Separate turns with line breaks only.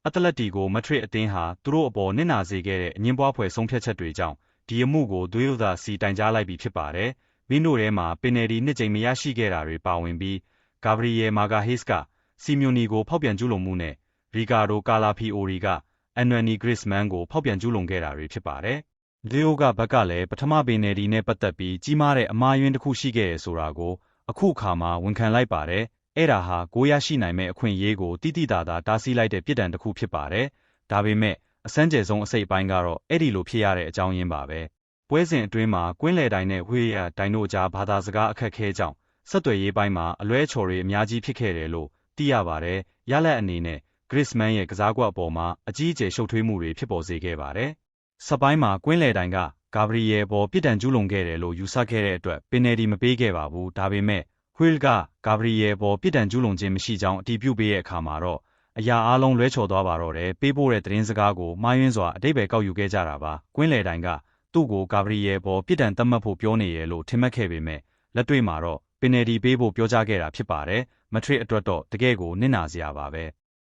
အတလက်တီကိုမထရစ်အတင်းဟာသူတို့အပေါ်နစ်နာစေခဲ့တဲ့အငင်းပွားဖွယ်ဆုံးဖြတ်ချက်တွေကြောင့်ဒီအမှုကိုဒွေးဥသာစီတိုင်ကြားလိုက်ပြီးဖြစ်ပါတယ်။မင်းတို့ထဲမှာပင်နယ်ဒီနှစ်ကြိမ်မရရှိခဲ့တာတွေပါဝင်ပြီးဂါဗရီယယ်မာဂါဟေးစ်ကစီမျိုးနီကိုဖောက်ပြန်ကျူးလွန်မှုနဲ့ရီကာဒိုကာလာဖီအိုရီကအန်နွယ်နီဂရစ်မန်ကိုဖောက်ပြန်ကျူးလွန်ခဲ့တာတွေဖြစ်ပါတယ်။လီယိုကဘက်ကလည်းပထမပင်နယ်ဒီနဲ့ပတ်သက်ပြီးကြီးမားတဲ့အမှားယွင်းတစ်ခုရှိခဲ့ရဆိုတာကိုအခုအခါမှာဝန်ခံလိုက်ပါတယ်။အဲ့ဒါဟာကိုရရှိနိုင်မဲ့အခွင့်အရေးကိုတိတိတာတာတားဆီးလိုက်တဲ့ပြစ်ဒဏ်တစ်ခုဖြစ်ပါတယ်။ဒါပေမဲ့အစမ်းကျယ်ဆုံးအစိတ်ပိုင်းကတော့အဲ့ဒီလိုဖြစ်ရတဲ့အကြောင်းရင်းပါပဲ။ပွဲစဉ်အတွင်းမှာကွင်းလယ်တိုင်နဲ့ဝေးရတိုင်တို့ကြားဘာသာစကားအခက်အခဲကြောင့်ဆက်သွယ်ရေးပိုင်းမှာအလွဲအချော်တွေအများကြီးဖြစ်ခဲ့တယ်လို့သိရပါတယ်။ရလဒ်အနေနဲ့ဂရစ်မန်ရဲ့ကစားကွက်အပေါ်မှာအကြီးအကျယ်ရှုပ်ထွေးမှုတွေဖြစ်ပေါ်စေခဲ့ပါတယ်။ဆက်ပိုင်းမှာကွင်းလယ်တိုင်ကဂါဗရီယယ်ပေါ်ပြစ်ဒဏ်ကျူးလွန်ခဲ့တယ်လို့ယူဆခဲ့တဲ့အတွက်ပင်နယ်ဒီမပေးခဲ့ပါဘူး။ဒါပေမဲ့ဟွေးလ်ကဂါဗရီယယ်ပေါ်ပြစ်ဒဏ်ကျူးလွန်ခြင်းမရှိကြောင်းအတည်ပြုပေးတဲ့အခါမှာတော့အရာအားလုံးလွဲချော်သွားပါတော့တယ်ပေးပို့တဲ့သတင်းစကားကိုမှားယွင်းစွာအတိတ်ပဲကောက်ယူခဲ့ကြတာပါကွင်းလယ်တိုင်ကသူ့ကိုဂါဗရီယယ်ပေါ်ပြစ်ဒဏ်သတ်မှတ်ဖို့ပြောနေရလို့ထင်မှတ်ခဲ့ပေမဲ့လက်တွေ့မှာတော့ပင်နယ်ဒီပေးဖို့ပြောကြားခဲ့တာဖြစ်ပါတယ်မထရစ်အတွက်တော့တကယ့်ကိုနစ်နာစရာပါပဲ